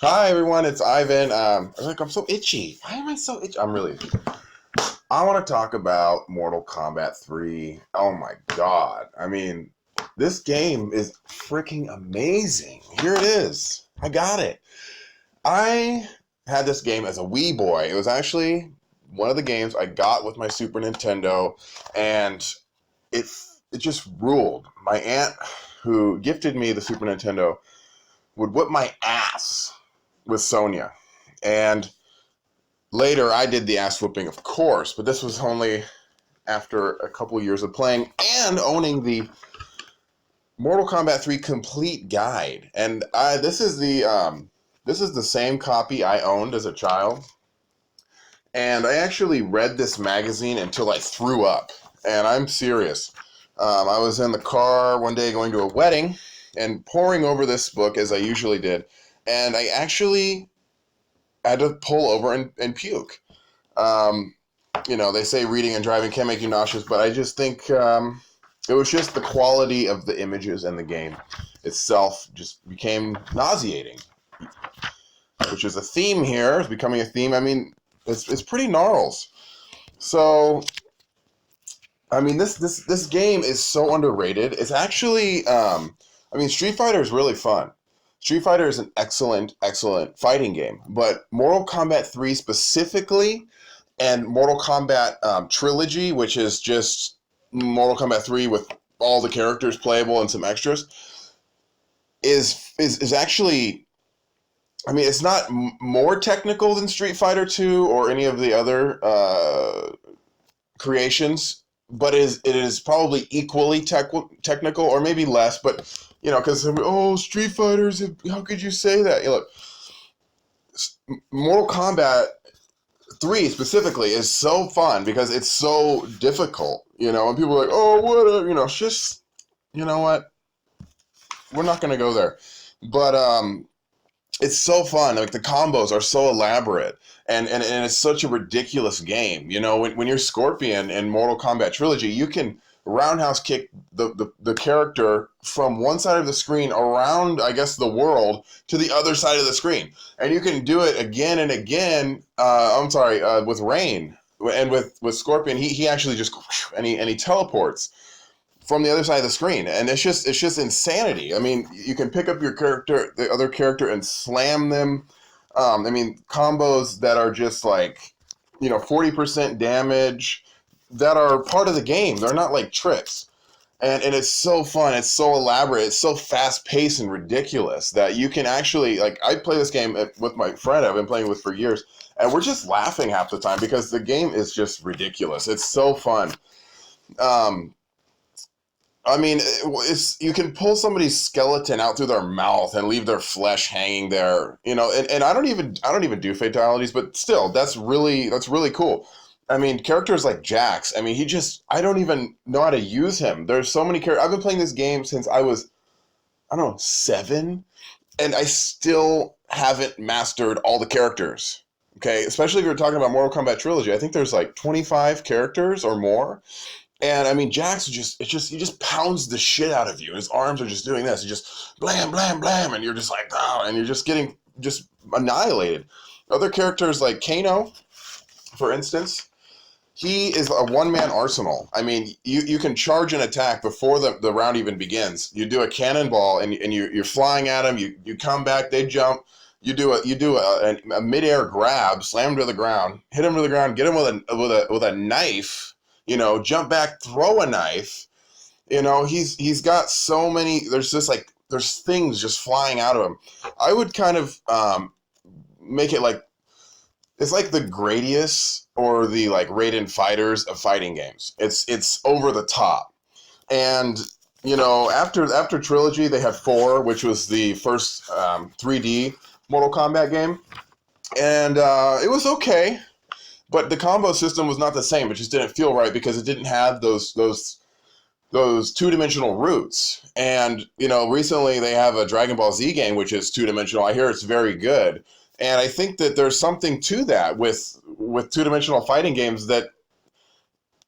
Hi everyone, it's Ivan. I'm so itchy. Why am I so itchy? I'm really itchy. I want to talk about Mortal Kombat 3. Oh my god. This game is freaking amazing. Here it is. I got it. I had this game as a wee boy. It was actually one of the games I got with my Super Nintendo, and it it just ruled. My aunt, who gifted me the Super Nintendo, would whip my ass with Sonya. And later I did the ass whooping, of course, but this was only after a couple of years of playing and owning the Mortal Kombat 3 complete guide. And this is the same copy I owned as a child. And I actually read this magazine until I threw up. And I'm serious. I was in the car one day going to a wedding and poring over this book as I usually did. And I actually had to pull over and puke. Um, they say reading and driving can make you nauseous, but I just think it was just the quality of the images and the game itself just became nauseating, which is a theme here. It's becoming a theme. It's pretty gnarls. So, this game is so underrated. It's actually, Street Fighter is really fun. Street Fighter is an excellent, excellent fighting game, but Mortal Kombat 3 specifically, and Mortal Kombat Trilogy, which is just Mortal Kombat 3 with all the characters playable and some extras, is actually, it's not more technical than Street Fighter 2 or any of the other creations, but it is probably equally technical, or maybe less, but because Street Fighters, how could you say that? Look, Mortal Kombat 3 specifically is so fun because it's so difficult, and people are like, oh, what, just, you know what, we're not going to go there. But it's so fun. Like, the combos are so elaborate, and it's such a ridiculous game. When you're Scorpion in Mortal Kombat Trilogy, you can roundhouse kick the character from one side of the screen around, I guess, the world to the other side of the screen. And you can do it again and again. With Rain. And with Scorpion, he actually just, and he teleports from the other side of the screen, and it's just insanity. You can pick up the other character, and slam them. Combos that are just like, 40% damage, that are part of the game. They're not like tricks. And it's so fun. It's so elaborate. It's so fast paced and ridiculous that you can actually, like, I play this game with my friend I've been playing with for years, and we're just laughing half the time because the game is just ridiculous. It's so fun. You can pull somebody's skeleton out through their mouth and leave their flesh hanging there, and I don't even do fatalities, but still, that's really cool. Characters like Jax, I don't even know how to use him. There's so many characters. I've been playing this game since I was, I don't know, 7, and I still haven't mastered all the characters. Okay, especially if you're talking about Mortal Kombat Trilogy. I think there's like 25 characters or more. And Jax he just pounds the shit out of you. His arms are just doing this. He just blam, blam, blam, and you're just like, oh, and you're just getting just annihilated. Other characters like Kano, for instance, he is a one-man arsenal. You can charge an attack before the round even begins. You do a cannonball, and you're flying at them. You come back, they jump. You do a mid-air grab, slam him to the ground, hit him to the ground, get him with a knife. Jump back, throw a knife. He's got so many. There's things just flying out of him. I would kind of make it like, it's like the Gradius or the like Raiden Fighters of fighting games. It's over the top. And after Trilogy, they had 4, which was the first 3D Mortal Kombat game, and it was okay. But the combo system was not the same. It just didn't feel right because it didn't have those two-dimensional roots. And, recently they have a Dragon Ball Z game, which is two-dimensional. I hear it's very good. And I think that there's something to that with two-dimensional fighting games, that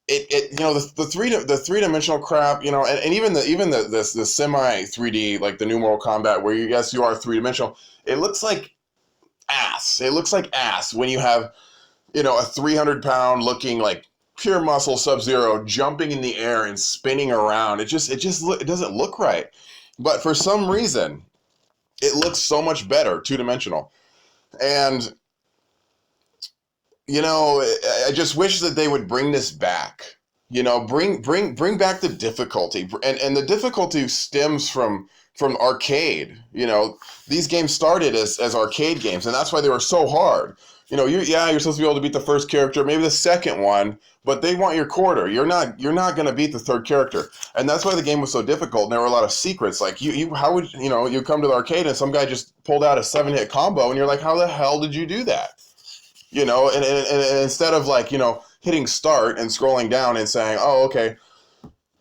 the three-dimensional crap, and even the semi 3D, like the new Mortal Kombat, where yes, you are three-dimensional. It looks like ass. It looks like ass when you have, a 300-pound looking like pure muscle Sub-Zero jumping in the air and spinning around. It doesn't look right. But for some reason, it looks so much better, two-dimensional. And I just wish that they would bring this back. Bring back the difficulty, and the difficulty stems from arcade. These games started as arcade games, and that's why they were so hard. You're supposed to be able to beat the first character, maybe the second one, but they want your quarter. You're not going to beat the third character, and that's why the game was so difficult. And there were a lot of secrets. Like how would you come to the arcade and some guy just pulled out a 7-hit combo, and you're like, how the hell did you do that? And instead of hitting start and scrolling down and saying, oh, okay,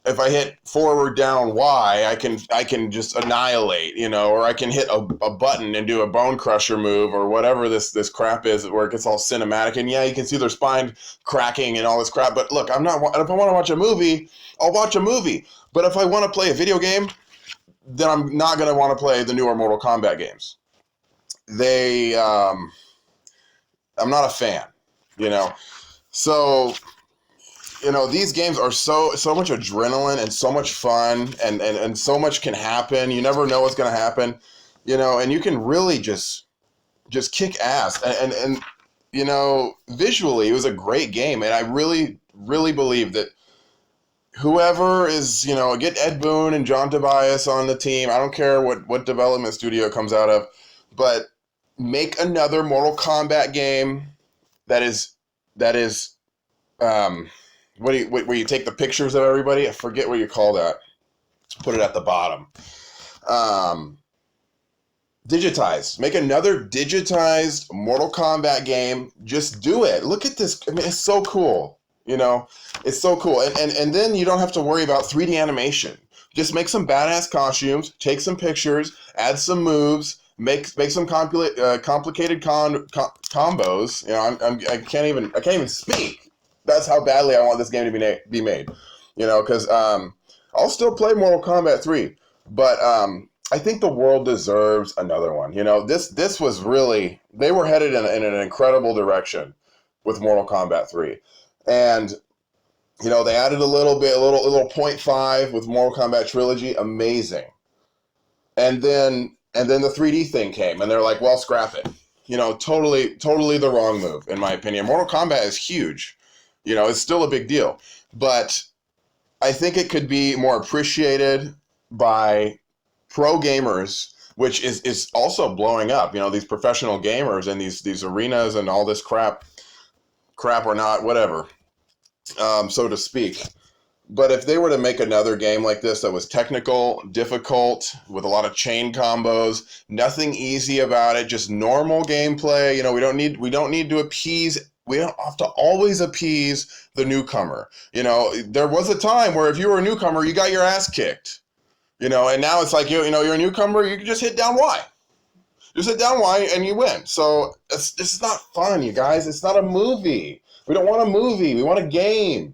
if I hit forward down Y, I can just annihilate, or I can hit a button and do a bone crusher move or whatever this crap is where it gets all cinematic. And yeah, you can see their spine cracking and all this crap. But look, if I want to watch a movie, I'll watch a movie. But if I want to play a video game, then I'm not going to want to play the newer Mortal Kombat games. I'm not a fan, So, these games are so much adrenaline and so much fun and so much can happen. You never know what's going to happen, and you can really just kick ass. And visually, it was a great game. And I really, really believe that whoever is, get Ed Boon and John Tobias on the team. I don't care what development studio it comes out of, but make another Mortal Kombat game that is where you take the pictures of everybody. I forget what you call that. Put it at the bottom. Digitized. Make another digitized Mortal Kombat game. Just do it. Look at this. I mean, it's so cool. It's so cool. And then you don't have to worry about 3D animation. Just make some badass costumes, take some pictures, add some moves, make some complicated combos. I can't even speak. That's how badly I want this game to be made. Because I'll still play Mortal Kombat 3, but I think the world deserves another one. This was really, they were headed in an incredible direction with Mortal Kombat 3, and they added a little 0.5 with Mortal Kombat Trilogy, amazing, and then the 3D thing came, and they're like, well, scrap it. Totally the wrong move, in my opinion. Mortal Kombat is huge. It's still a big deal. But I think it could be more appreciated by pro gamers, which is also blowing up. These professional gamers and these arenas and all this crap or not, whatever, so to speak. But if they were to make another game like this that was technical, difficult, with a lot of chain combos, nothing easy about it, just normal gameplay, we don't need to appease. We don't have to always appease the newcomer. There was a time where if you were a newcomer, you got your ass kicked. And now it's like you're a newcomer, you can just hit down Y. Just hit down Y and you win. So this is not fun, you guys. It's not a movie. We don't want a movie. We want a game.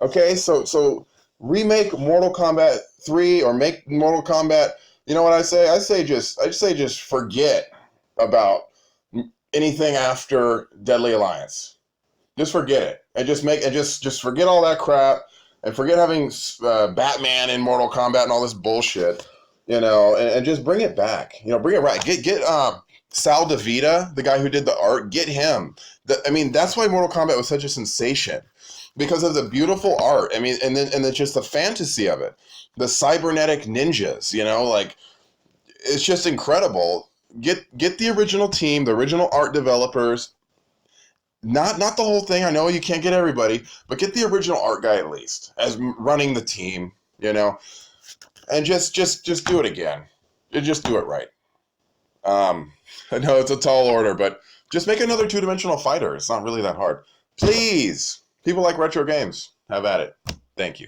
Okay, so remake Mortal Kombat 3 or make Mortal Kombat. You know what I say? I say just forget about anything after Deadly Alliance. Just forget it, and just forget all that crap, and forget having Batman in Mortal Kombat and all this bullshit. And just bring it back. Bring it right. Get Sal DeVita, the guy who did the art. Get him. That's why Mortal Kombat was such a sensation. Because of the beautiful art, and then just the fantasy of it, the cybernetic ninjas, it's just incredible. Get the original team, the original art developers, not the whole thing. I know you can't get everybody, but get the original art guy at least as running the team, and just do it again. Just do it right. I know it's a tall order, but just make another two-dimensional fighter. It's not really that hard. Please. People like retro games. Have at it. Thank you.